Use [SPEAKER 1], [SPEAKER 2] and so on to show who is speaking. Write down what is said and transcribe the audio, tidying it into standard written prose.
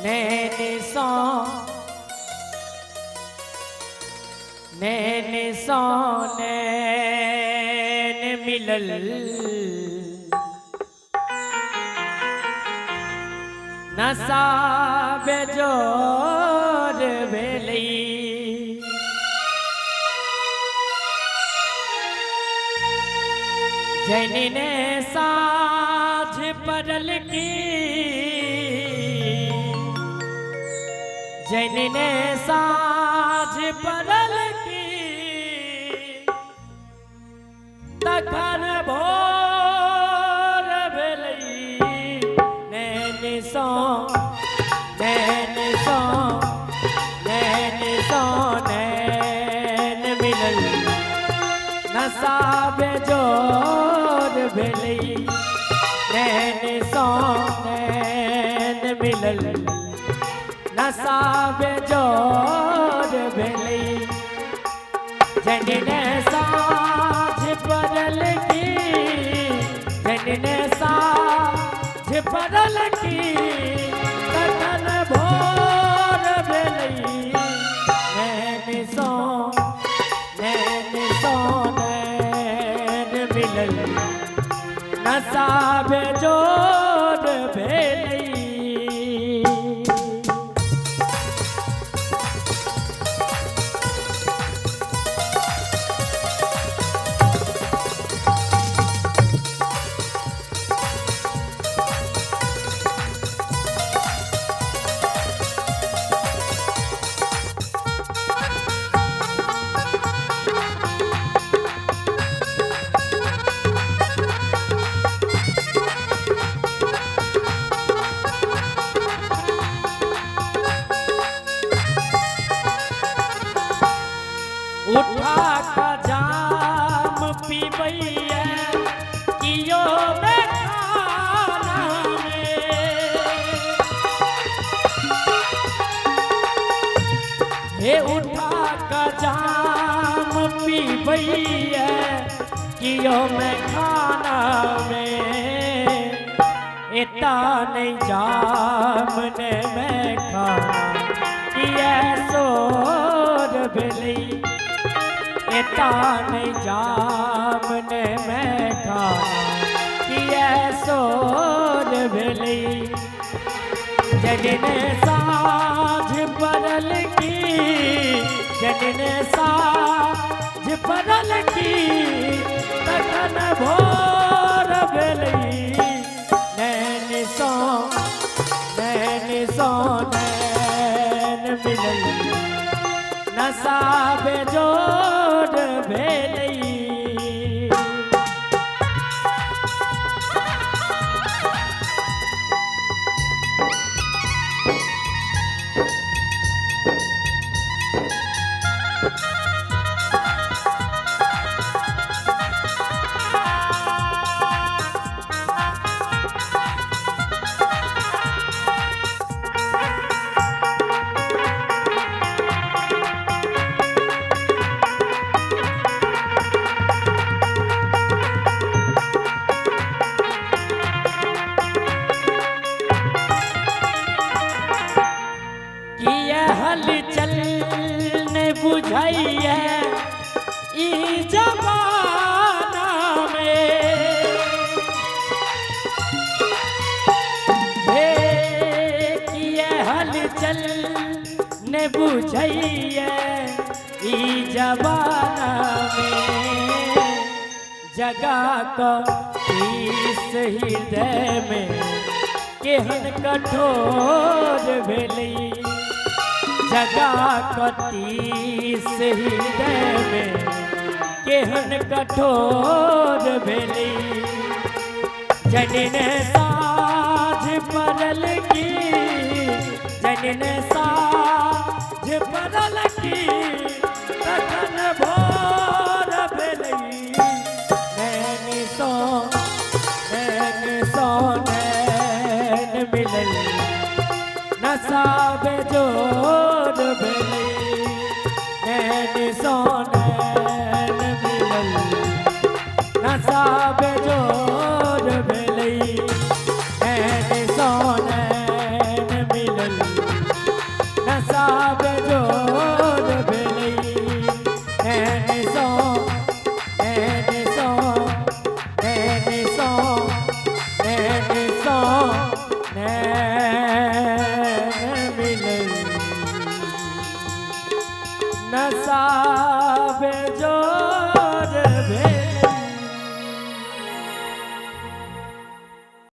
[SPEAKER 1] नैन सो नैन सो नैन मिलल नशा बेजोर भेलई जैनी ने साझ पड़ल की जैनी ने साझ पड़ल की तखन भोर भेलई नैन सो नैन सो नैन सो नैन मिलल नशा बेजोर भेलई नैन सो नैन मिलल नशा बेजोर भेलई जैनी साझ पड़ल की जैनी साझ पड़ल की तखन भोर भेलई नैन सो नैन मिलल नशा बेजोर भेलई उठा का जाम पीबैया कियो में खाना हे उठा का जाम पीबैया कियो में खाना में इतना नहीं जाम ने में खाना किया सोर भेलई तान जामने में खा किया सोर भेलई जैनी साझ पड़ल की जैनी साझ पड़ल की तखन भोर भेलई नैन सो नैन मिलल नशा बेजोर भेलई हलचल ने बुझाइए ई जमाना में हे किए हलचल ने बुझाइए ई जमाना में जगा को इस हृदय में केहन कठोर भेलई जगा कतीस हृदय में केहन कठोर भेलई जैनी साझ पड़ल की जैनी साझ पड़ल की तखन भोर भेलई नैन सो नैन मिलल नशा बेजोर भेलई नैन सो नैन मिलल नशा बेजोर भेलई नैन सो नैन मिलल नशा बे